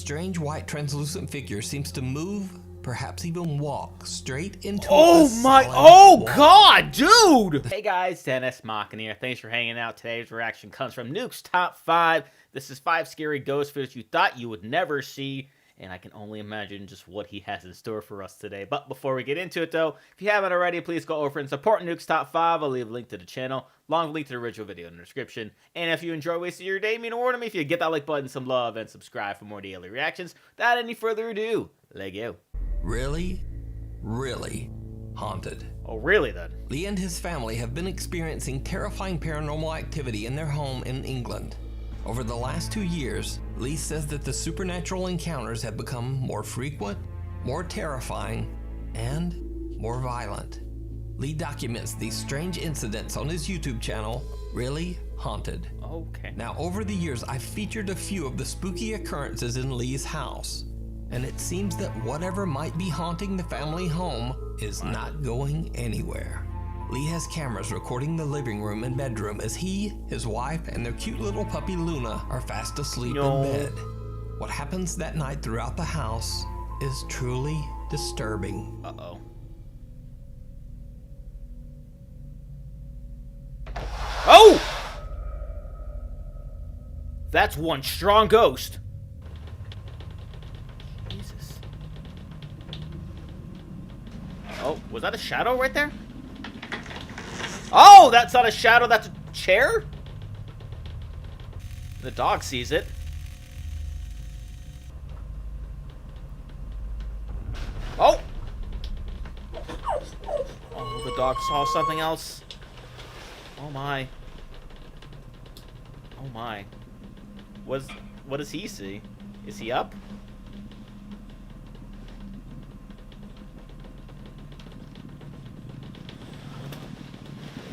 strange white translucent figure seems to move, perhaps even walk, straight into God, dude! Hey guys, Dennis Mockin here. Thanks for hanging out. Today's reaction comes from Nukes Top 5. This is 5 scary ghost footage you thought you would never see, and I can only imagine just what he has in store for us today. But before we get into it though, if you haven't already, please go over and support Nukes Top 5. I'll leave a link to the channel, along with a link to the original video in the description. And if you enjoy wasting your day, mean a word to me if you get that like button, some love, and subscribe for more daily reactions. Without any further ado, let's go. Really haunted. Oh, really then? Lee and his family have been experiencing terrifying paranormal activity in their home in England. Over the last 2 years, Lee says that the supernatural encounters have become more frequent, more terrifying, and more violent. Lee documents these strange incidents on his YouTube channel, Really Haunted. Okay. Now, over the years, I've featured a few of the spooky occurrences in Lee's house, and it seems that whatever might be haunting the family home is not going anywhere. Lee has cameras recording the living room and bedroom as he, his wife, and their cute little puppy Luna are fast asleep in bed. What happens that night throughout the house is truly disturbing. Uh-oh. Oh! That's one strong ghost. Jesus. Oh, was that a shadow right there? Oh, that's not a shadow, that's a chair? The dog sees it. Oh! Oh, the dog saw something else. Oh my. Oh my. What does he see? Is he up?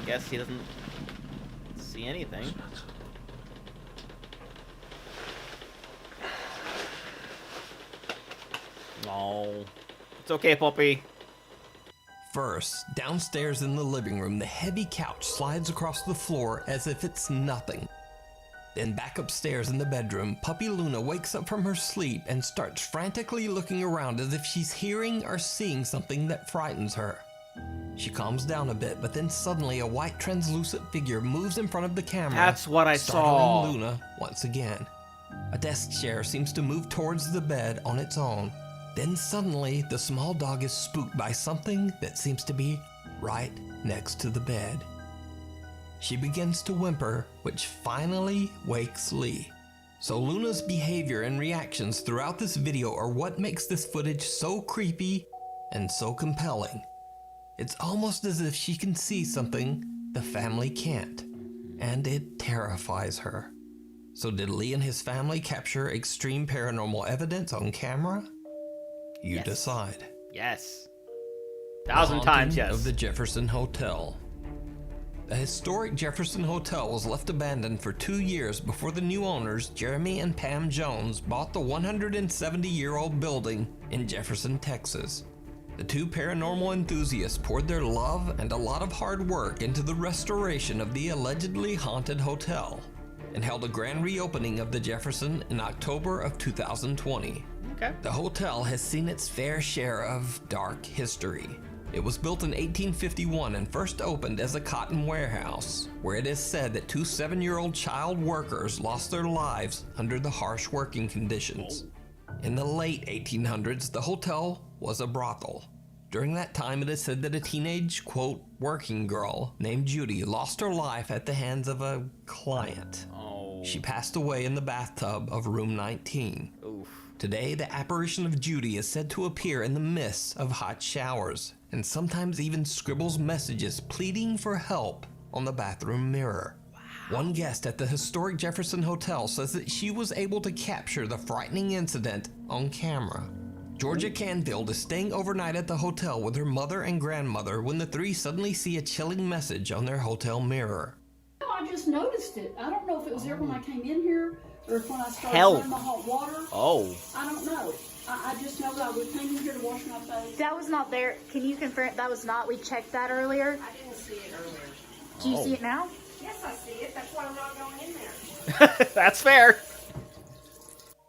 I guess he doesn't see anything. No. It's okay, puppy. First, downstairs in the living room, the heavy couch slides across the floor as if it's nothing. Then back upstairs in the bedroom, puppy Luna wakes up from her sleep and starts frantically looking around as if she's hearing or seeing something that frightens her. She calms down a bit, but then suddenly a white translucent figure moves in front of the camera. That's what I saw. Startling Luna once again. A desk chair seems to move towards the bed on its own. Then suddenly, the small dog is spooked by something that seems to be right next to the bed. She begins to whimper, which finally wakes Lee. So Luna's behavior and reactions throughout this video are what makes this footage so creepy and so compelling. It's almost as if she can see something the family can't, and it terrifies her. So did Lee and his family capture extreme paranormal evidence on camera? You decide. Yes. 1,000 times yes. Of the Jefferson Hotel. The historic Jefferson Hotel was left abandoned for 2 years before the new owners, Jeremy and Pam Jones, bought the 170-year-old building in Jefferson, Texas. The two paranormal enthusiasts poured their love and a lot of hard work into the restoration of the allegedly haunted hotel and held a grand reopening of the Jefferson in October of 2020. Okay. The hotel has seen its fair share of dark history. It was built in 1851 and first opened as a cotton warehouse, where it is said that 2 7-year-old child workers lost their lives under the harsh working conditions. In the late 1800s, the hotel was a brothel. During that time, it is said that a teenage, quote, working girl named Judy lost her life at the hands of a client. Oh. She passed away in the bathtub of room 19. Oof. Today, the apparition of Judy is said to appear in the mists of hot showers, and sometimes even scribbles messages pleading for help on the bathroom mirror. Wow. One guest at the historic Jefferson Hotel says that she was able to capture the frightening incident on camera. Georgia Canfield is staying overnight at the hotel with her mother and grandmother when the three suddenly see a chilling message on their hotel mirror. No, I just noticed it. I don't know if it was there when I came in here or if when I started running my hot water. Oh. I don't know. I just know that I came in here to wash my face. That was not there. Can you confirm that was not? We checked that earlier. I didn't see it earlier. Do you see it now? Yes, I see it. That's why I'm not going in there. That's fair.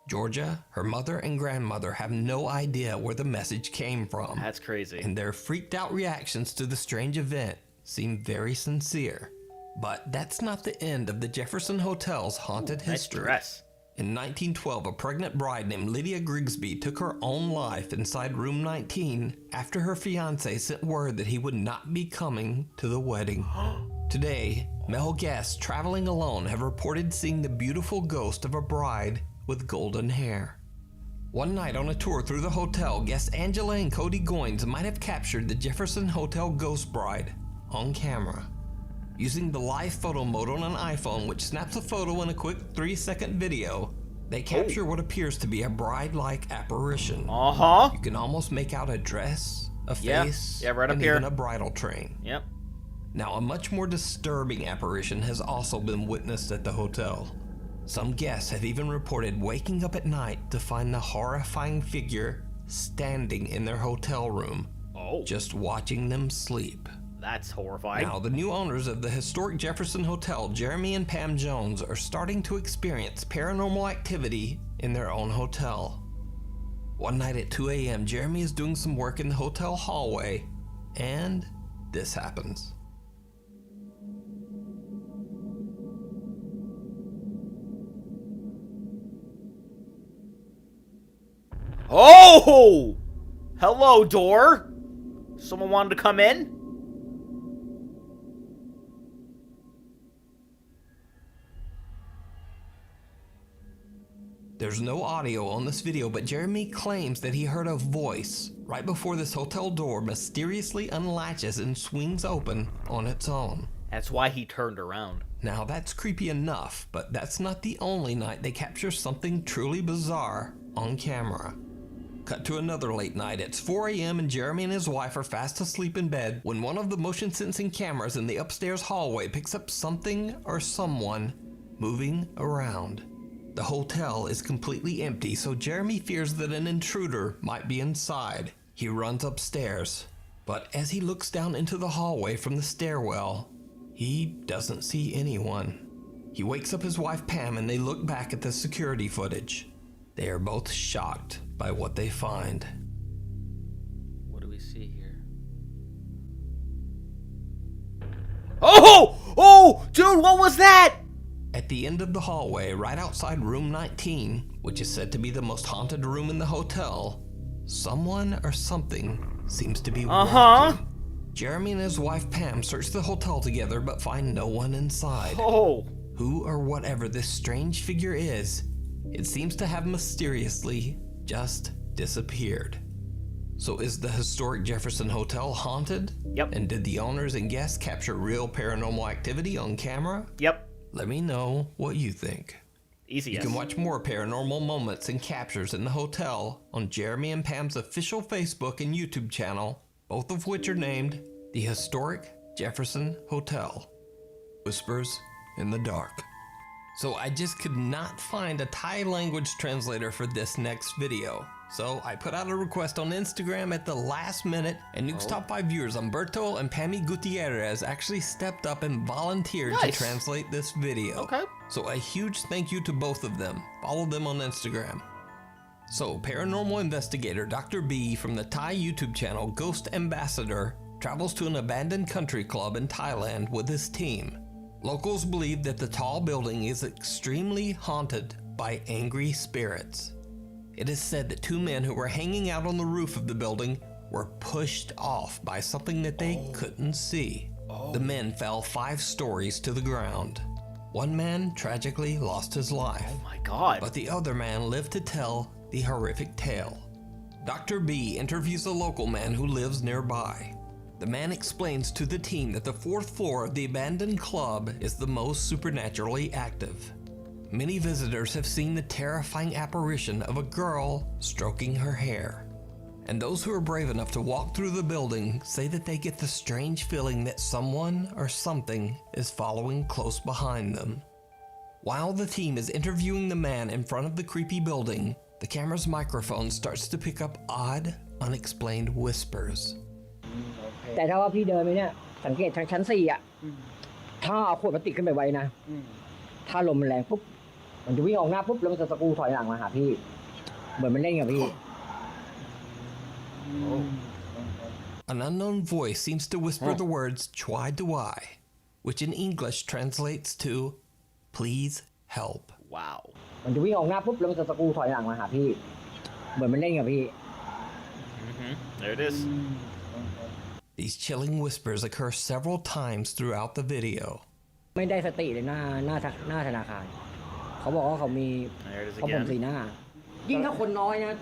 Georgia, her mother, and grandmother have no idea where the message came from. That's crazy. And their freaked out reactions to the strange event seem very sincere. But that's not the end of the Jefferson Hotel's haunted history. Nice dress. In 1912, a pregnant bride named Lydia Grigsby took her own life inside room 19 after her fiancé sent word that he would not be coming to the wedding. Today, male guests traveling alone have reported seeing the beautiful ghost of a bride with golden hair. One night on a tour through the hotel, guests Angela and Cody Goins might have captured the Jefferson Hotel ghost bride on camera. Using the live photo mode on an iPhone, which snaps a photo in a quick 3-second video, they capture what appears to be a bride-like apparition. You can almost make out a dress, a face, right up and here. even a bridal train. Yep. Now, a much more disturbing apparition has also been witnessed at the hotel. Some guests have even reported waking up at night to find the horrifying figure standing in their hotel room, just watching them sleep. That's horrifying. Now, the new owners of the historic Jefferson Hotel, Jeremy and Pam Jones, are starting to experience paranormal activity in their own hotel. One night at 2 a.m., Jeremy is doing some work in the hotel hallway, and this happens. Oh! Hello, door. Someone wanted to come in? There's no audio on this video, but Jeremy claims that he heard a voice right before this hotel door mysteriously unlatches and swings open on its own. That's why he turned around. Now, that's creepy enough, but that's not the only night they capture something truly bizarre on camera. Cut to another late night. It's 4 a.m. and Jeremy and his wife are fast asleep in bed when one of the motion sensing cameras in the upstairs hallway picks up something or someone moving around. The hotel is completely empty, so Jeremy fears that an intruder might be inside. He runs upstairs, but as he looks down into the hallway from the stairwell, he doesn't see anyone. He wakes up his wife Pam and they look back at the security footage. They are both shocked by what they find. What do we see here? Oh! Oh! Dude, what was that? At the end of the hallway, right outside room 19, which is said to be the most haunted room in the hotel, someone or something seems to be walking. Jeremy and his wife Pam search the hotel together but find no one inside. Who or whatever this strange figure is, it seems to have mysteriously just disappeared. So is the historic Jefferson Hotel haunted? Yep. And did the owners and guests capture real paranormal activity on camera? Yep. Let me know what you think. Easy. You can watch more paranormal moments and captures in the hotel on Jeremy and Pam's official Facebook and YouTube channel, both of which are named The Historic Jefferson Hotel. Whispers in the Dark. So I just could not find a Thai language translator for this next video. So I put out a request on Instagram at the last minute, and Nukes Top 5 viewers Humberto and Pammy Gutierrez actually stepped up and volunteered to translate this video. So a huge thank you to both of them. Follow them on Instagram. So paranormal investigator Dr. B from the Thai YouTube channel Ghost Ambassador travels to an abandoned country club in Thailand with his team. Locals believe that the tall building is extremely haunted by angry spirits. It is said that two men who were hanging out on the roof of the building were pushed off by something that they couldn't see. The men fell 5 stories to the ground. One man tragically lost his life. Oh my God. But the other man lived to tell the horrific tale. Dr. B interviews a local man who lives nearby. The man explains to the team that the 4th floor of the abandoned club is the most supernaturally active. Many visitors have seen the terrifying apparition of a girl stroking her hair. And those who are brave enough to walk through the building say that they get the strange feeling that someone or something is following close behind them. While the team is interviewing the man in front of the creepy building, the camera's microphone starts to pick up odd, unexplained whispers. แต่ถ้าว่าพี่เดินไปเนี่ยสังเกตทางชั้น4อ่ะถ้าเอาขวดพลาสติกขึ้นไปไว้นะถ้าลมมันแรงปุ๊บ มันจะวิ่งออกหน้าปุ๊บแล้วมันจะสกรูถอยหลังมาหาพี่เหมือนมันเล่นกับพี่ An unknown voice seems to whisper the words "Chwai Duai," which in English translates to "Please help." Wow. มันจะวิ่งออกหน้าปุ๊บแล้วมันจะสกรูถอยหลังมาหาพี่เหมือนมันเล่นกับพี่ There it is. These chilling whispers occur several times throughout the video. ไม่ได้สติเลยหน้าธนาคารเขาบอกว่าเขามี There it is เขาผมสี again. หน้ายิ่งถ้าคนน้อยนะ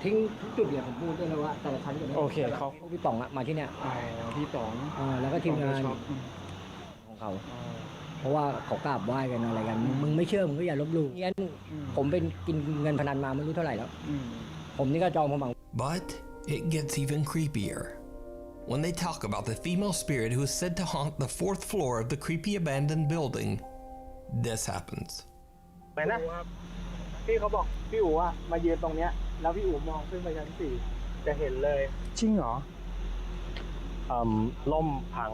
ทิ้งทุกจุดเนี่ยผมพูดได้เลยว่าแต่ละชั้นจะไม่ โอเคเขา พี่ป๋องอะมาที่เนี่ย พี่ป๋อง แล้วก็ทีมงาน ช็อป ของเขาเพราะว่าเขากราบไหว้กันอะไรกันมึงไม่เชื่อมึงก็อย่าลบหลู่งั้นผมเป็นกินเงินพนันมาไม่รู้เท่าไหร่แล้วผมนี่ก็จองผมบัง But it gets even creepier. When they talk about the female spirit who is said to haunt the 4th floor of the creepy abandoned building, this happens. ไปนะพี่เขาบอกพี่อู๋อะมายืนตรงเนี้ยแล้วพี่อู๋มองขึ้นไปชั้น4จะเห็นเลยจริงเหรอล่มพัง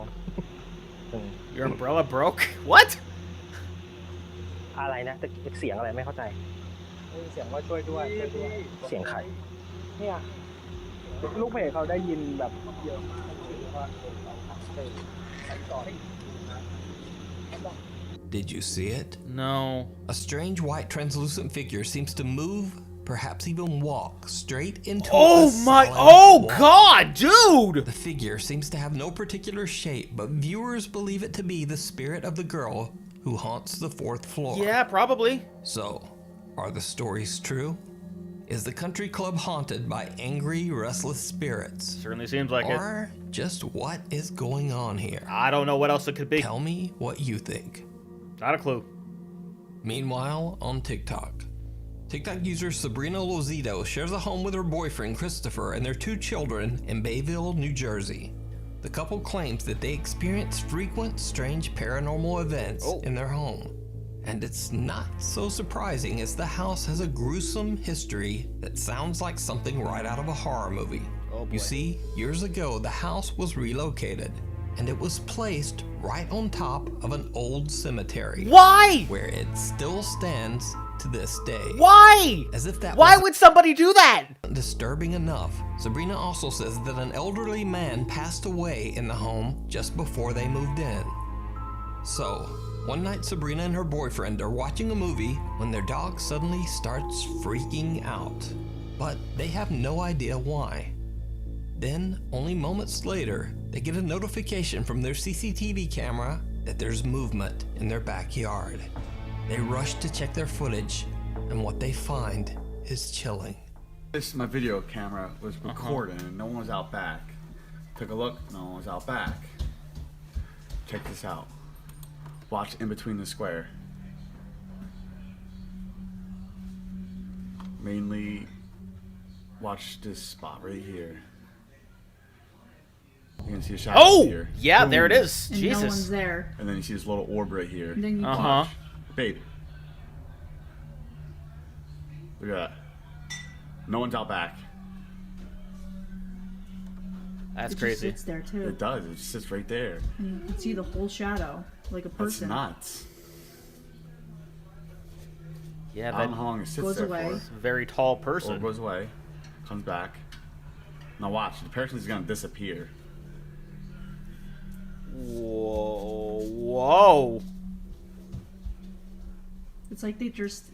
Your umbrella broke? What? อะไรนะเสียงอะไรไม่เข้าใจเสียงว่าช่วยด้วยเสียงใครเนี่ยลูกเพจเขาได้ยินแบบเยอะมากว่า Did you see it? No. A strange white translucent figure seems to move, perhaps even walk, straight into Oh a my! solid Oh wall. God, dude! The figure seems to have no particular shape, but viewers believe it to be the spirit of the girl who haunts the 4th floor. Yeah, probably. So, are the stories true? Is the country club haunted by angry, restless spirits? Certainly seems like it. Or just what is going on here? I don't know what else it could be. Tell me what you think. Not a clue. Meanwhile, on TikTok user Sabrina Lozito shares a home with her boyfriend Christopher and their 2 children in Bayville, New Jersey. The couple claims that they experience frequent strange paranormal events in their home. And it's not so surprising, as the house has a gruesome history that sounds like something right out of a horror movie. Oh boy. You see, years ago the house was relocated, and it was placed right on top of an old cemetery. Why? Where it still stands to this day. Why? As if that Why wasn't would somebody do that? disturbing enough, Sabrina also says that an elderly man passed away in the home just before they moved in. So, one night Sabrina and her boyfriend are watching a movie when their dog suddenly starts freaking out. But they have no idea why. Then, only moments later, they get a notification from their CCTV camera that there's movement in their backyard. They rush to check their footage, and what they find is chilling. My video camera was recording and no one was out back. Took a look, no one was out back. Check this out. Watch in between the square. Mainly watch this spot right here. You can see a shadow Oh! here. Yeah, Boom. there it is. And Jesus. no one's there. And then you see this little orb right here. And then you Uh-huh. Babe. Look at that. No one's out back. That's it crazy. just sits there too. It does. It just sits right there. And you can see the whole shadow, like a That's person. nuts. Yeah, I don't know how long it sits Goes there away. for. a very tall Orb person. goes away, comes back. Now watch, the person is gonna disappear. Whoa. Whoa. It's like they're just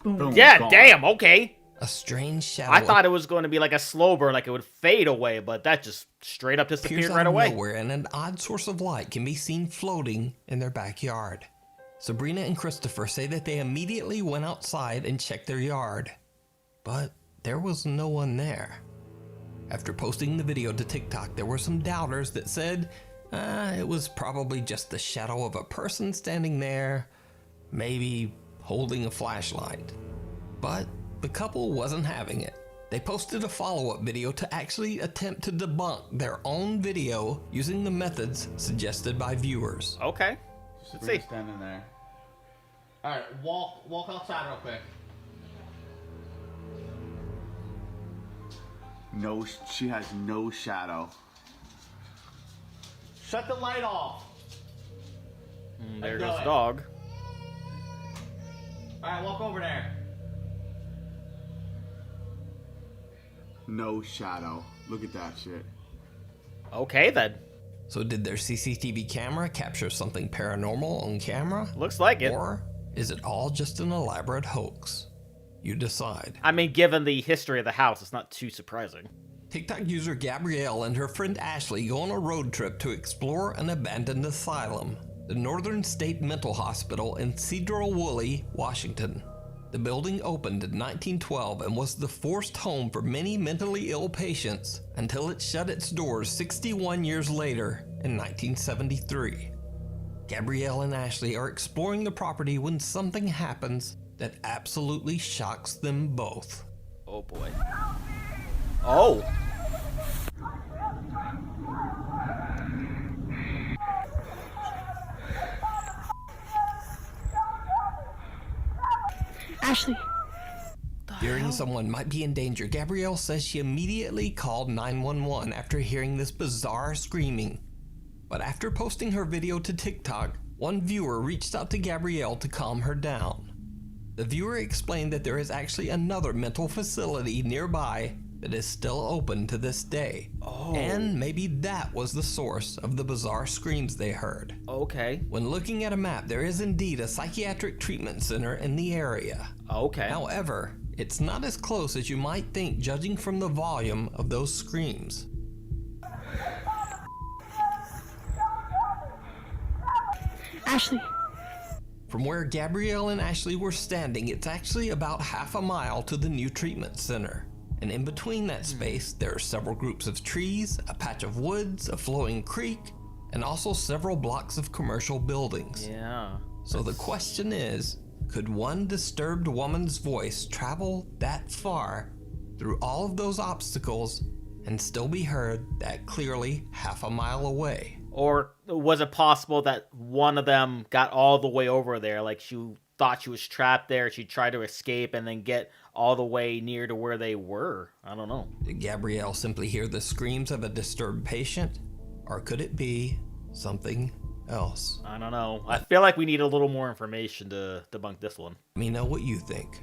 boom. Boom. Yeah, Gone. damn, okay. A strange shadow I thought it was going to be like a slow burn, like it would fade away, but that just straight up appears disappeared out right of away. nowhere, and an odd source of light can be seen floating in their backyard. Sabrina and Christopher say that they immediately went outside and checked their yard, but there was no one there. After posting the video to TikTok, there were some doubters that said it was probably just the shadow of a person standing there, maybe holding a flashlight. But the couple wasn't having it. They posted a follow-up video to actually attempt to debunk their own video using the methods suggested by viewers. Okay. Let's see. Standing there. Alright, walk outside real quick. No, she has no shadow. Shut the light off. There Go goes the ahead. dog. Alright, walk over there. No shadow. Look at that shit. Okay, then. So did their CCTV camera capture something paranormal on camera? Looks like it. Or is it all just an elaborate hoax? You decide. I mean, given the history of the house, it's not too surprising. TikTok user Gabrielle and her friend Ashley go on a road trip to explore an abandoned asylum, the Northern State Mental Hospital in Sedro-Woolley, Washington. The building opened in 1912 and was the forced home for many mentally ill patients until it shut its doors 61 years later in 1973. Gabrielle and Ashley are exploring the property when something happens that absolutely shocks them both. Oh boy. Oh! Ashley. Fearing someone might be in danger, Gabrielle says she immediately called 911 after hearing this bizarre screaming. But after posting her video to TikTok, one viewer reached out to Gabrielle to calm her down. The viewer explained that there is actually another mental facility nearby that is still open to this day. Oh. And maybe that was the source of the bizarre screams they heard. Okay. When looking at a map, there is indeed a psychiatric treatment center in the area. Okay. However, it's not as close as you might think judging from the volume of those screams. Ashley. From where Gabrielle and Ashley were standing, it's actually about half a mile to the new treatment center. And in between that space, there are several groups of trees, a patch of woods, a flowing creek, and also several blocks of commercial buildings. Yeah. So the question is, could one disturbed woman's voice travel that far through all of those obstacles and still be heard that clearly half a mile away? Or was it possible that one of them got all the way over there, like she thought she was trapped there, she tried to escape and then get all the way near to where they were? I don't know. Did Gabrielle simply hear the screams of a disturbed patient? Or could it be something else? I don't know. I feel like we need a little more information to debunk this one. Let me know what you think.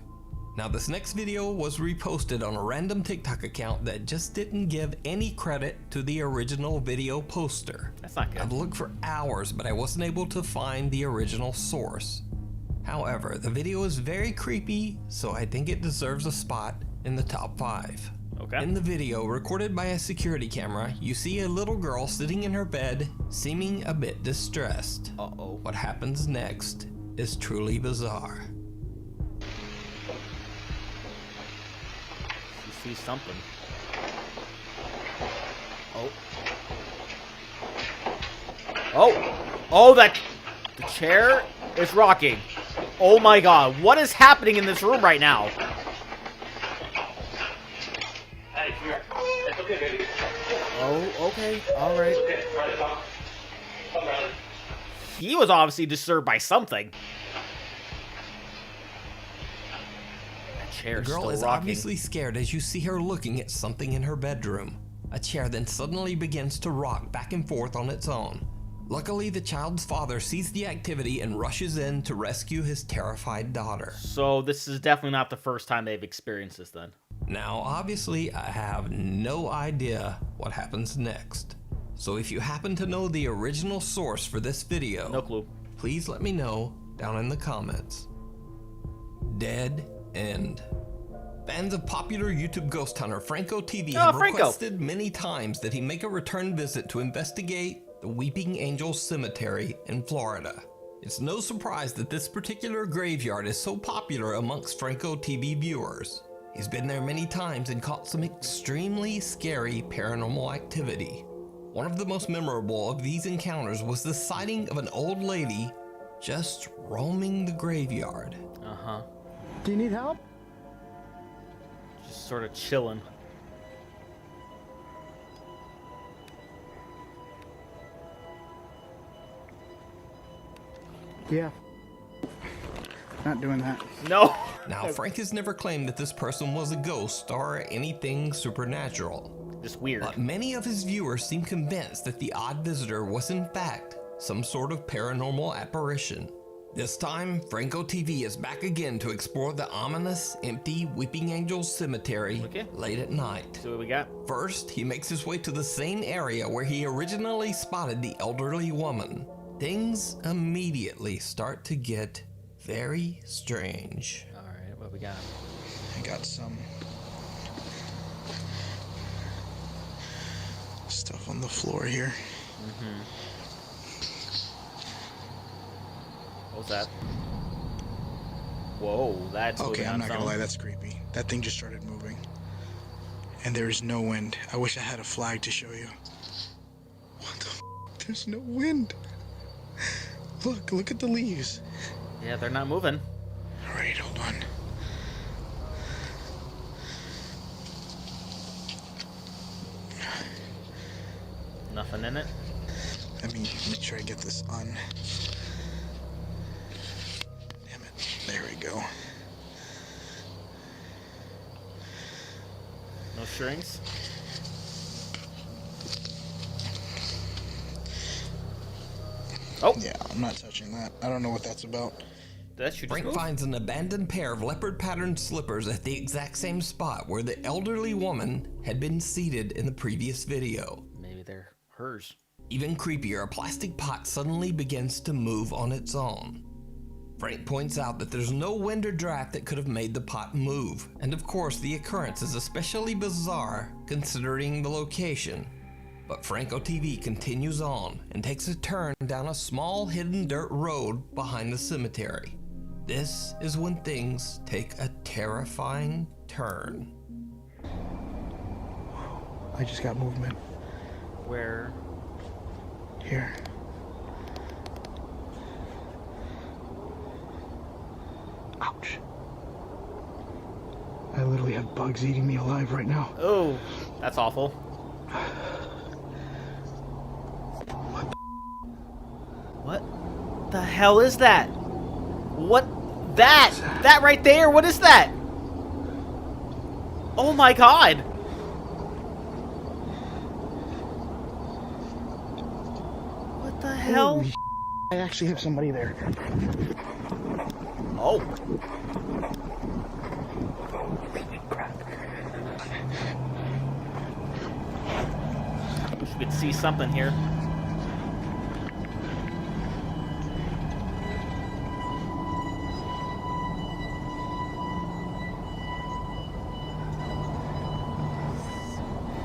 Now, this next video was reposted on a random TikTok account that just didn't give any credit to the original video poster. That's not good. I've looked for hours, but I wasn't able to find the original source. However, the video is very creepy, so I think it deserves a spot in the top 5. Okay. In the video, recorded by a security camera, you see a little girl sitting in her bed, seeming a bit distressed. Uh-oh. What happens next is truly bizarre. You see something. Oh. Oh, the chair is rocking. Oh my god, what is happening in this room right now? Oh, okay, alright. He was obviously disturbed by something. That chair The is girl still is rocking. obviously scared as you see her looking at something in her bedroom. A chair then suddenly begins to rock back and forth on its own. Luckily, the child's father sees the activity and rushes in to rescue his terrified daughter. So this is definitely not the first time they've experienced this then. Now, obviously, I have no idea what happens next. So if you happen to know the original source for this video, No clue. please let me know down in the comments. Dead End. Fans of popular YouTube ghost hunter Franco TV have requested many times that he make a return visit to investigate the Weeping Angels Cemetery in Florida. It's no surprise that this particular graveyard is so popular amongst Franco TV viewers. He's been there many times and caught some extremely scary paranormal activity. One of the most memorable of these encounters was the sighting of an old lady just roaming the graveyard. Uh-huh. Do you need help? Just sort of chilling. Yeah. Not doing that. No! Now, Frank has never claimed that this person was a ghost or anything supernatural. Just weird. But many of his viewers seem convinced that the odd visitor was in fact some sort of paranormal apparition. This time, Franco TV is back again to explore the ominous, empty Weeping Angels Cemetery late at night. See what we got? First, he makes his way to the same area where he originally spotted the elderly woman. Things immediately start to get very strange. All right, what we got? I got some stuff on the floor here. What's that? Whoa, that's Okay, moving I'm on not its gonna own. lie, that's creepy. That thing just started moving. And there is no wind. I wish I had a flag to show you. What the f? There's no wind. Look at the leaves. Yeah, they're not moving. Alright, hold on. Nothing in it. Let me make sure I get this on. Damn it. There we go. No strings. Oh, Yeah, I'm not touching that. I don't know what that's about. that should just Frank move. finds an abandoned pair of leopard-patterned slippers at the exact same spot where the elderly woman had been seated in the previous video. Maybe they're hers. Even creepier, a plastic pot suddenly begins to move on its own. Frank points out that there's no wind or draft that could have made the pot move, and of course the occurrence is especially bizarre considering the location. But Franco TV continues on and takes a turn down a small hidden dirt road behind the cemetery. This is when things take a terrifying turn. I just got movement. Where? Here. Ouch. I literally have bugs eating me alive right now. Oh, that's awful. What the hell is that? What? That right there, what is that? Oh my god! What the hell? Holy I actually have somebody there. Oh. Wish we could see something here.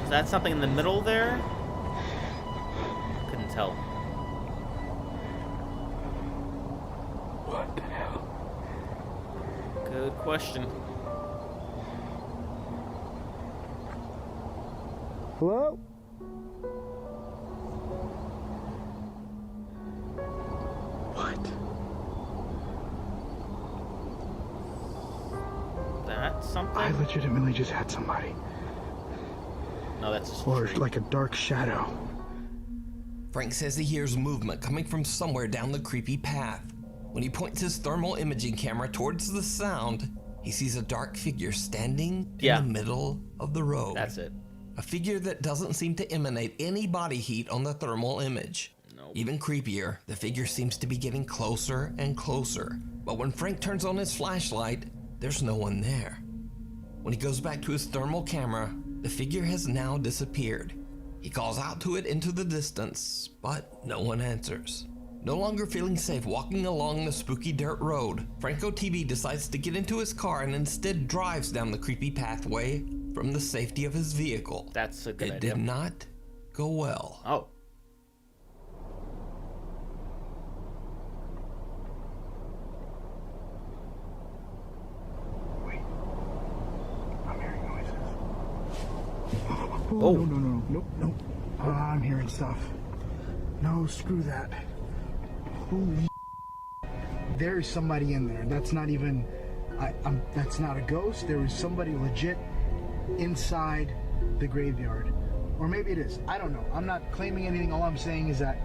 Is that something in the middle there? Couldn't tell. What the hell? Good question. Hello? What? That's something? I legitimately just had somebody. No, that's just Or like a dark shadow. Frank says he hears movement coming from somewhere down the creepy path. When he points his thermal imaging camera towards the sound, he sees a dark figure standing in the middle of the road. That's it. A figure that doesn't seem to emanate any body heat on the thermal image. Nope. Even creepier, the figure seems to be getting closer and closer. But when Frank turns on his flashlight, there's no one there. When he goes back to his thermal camera, the figure has now disappeared. He calls out to it into the distance, but no one answers. No longer feeling safe walking along the spooky dirt road, Franco TV decides to get into his car and instead drives down the creepy pathway from the safety of his vehicle. That's a good It idea. did not go well. Oh. Wait. I'm hearing noises. Oh, Oh. no. I'm hearing stuff. No, screw that. Holy there's somebody in there. That's not even that's not a ghost. There was somebody legit inside the graveyard. Or maybe it is. I don't know. I'm not claiming anything. All I'm saying is that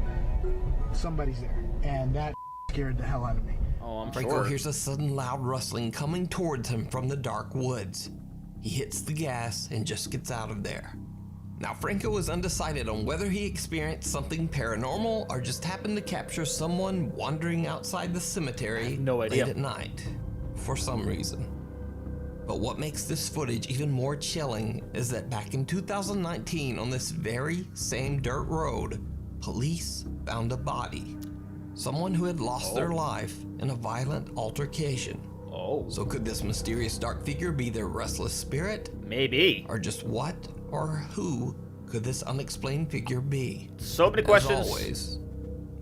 somebody's there. And that scared the hell out of me. Oh, I'm Franco sure. hears a sudden loud rustling coming towards him from the dark woods. He hits the gas and just gets out of there. Now, Franco is undecided on whether he experienced something paranormal or just happened to capture someone wandering outside the cemetery no idea. late at night for some reason. But what makes this footage even more chilling is that back in 2019, on this very same dirt road, police found a body. Someone who had lost their life in a violent altercation. So could this mysterious dark figure be their restless spirit? Maybe. Or just what or who could this unexplained figure be? So many questions. As always,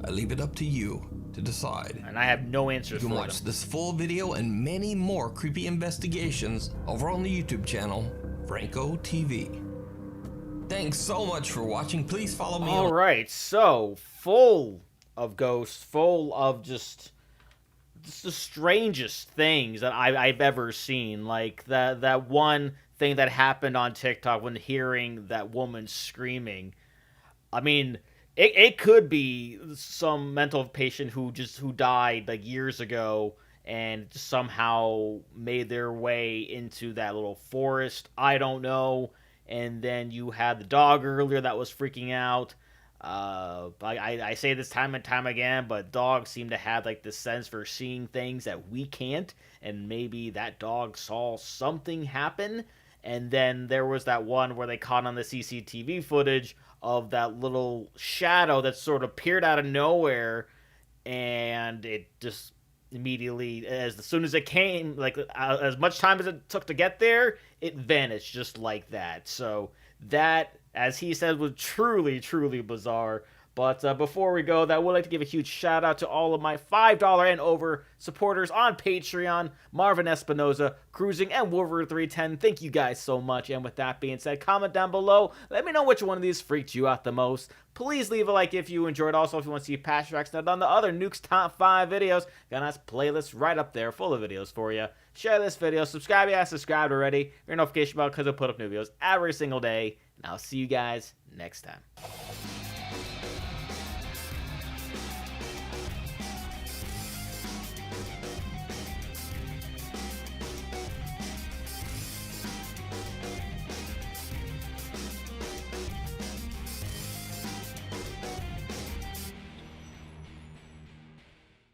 I leave it up to you to decide. And I have no answers You for can watch them. this full video and many more creepy investigations over on the YouTube channel, Franco TV. Thanks so much for watching. Please follow me on... Alright, so, full of ghosts, full of just the strangest things that I've ever seen. Like, that one thing that happened on TikTok when hearing that woman screaming. I mean, it could be some mental patient who died like years ago and just somehow made their way into that little forest. I don't know. And then you had the dog earlier that was freaking out. I say this time and time again, but dogs seem to have like this sense for seeing things that we can't, and maybe that dog saw something happen. And then there was that one where they caught on the CCTV footage of that little shadow that sort of appeared out of nowhere, and it just immediately, as soon as it came, like as much time as it took to get there, it vanished just like that. So that, as he said, was truly, truly bizarre. But before we go, I would like to give a huge shout out to all of my $5 and over supporters on Patreon: Marvin Espinoza, Cruising, and Wolverine310. Thank you guys so much. And with that being said, comment down below. Let me know which one of these freaked you out the most. Please leave a like if you enjoyed. Also, if you want to see past reactions on the other Nukes Top 5 videos, got a nice playlist right up there full of videos for you. Share this video. Subscribe if you haven't subscribed already. Your notification bell because I'll put up new videos every single day. And I'll see you guys next time.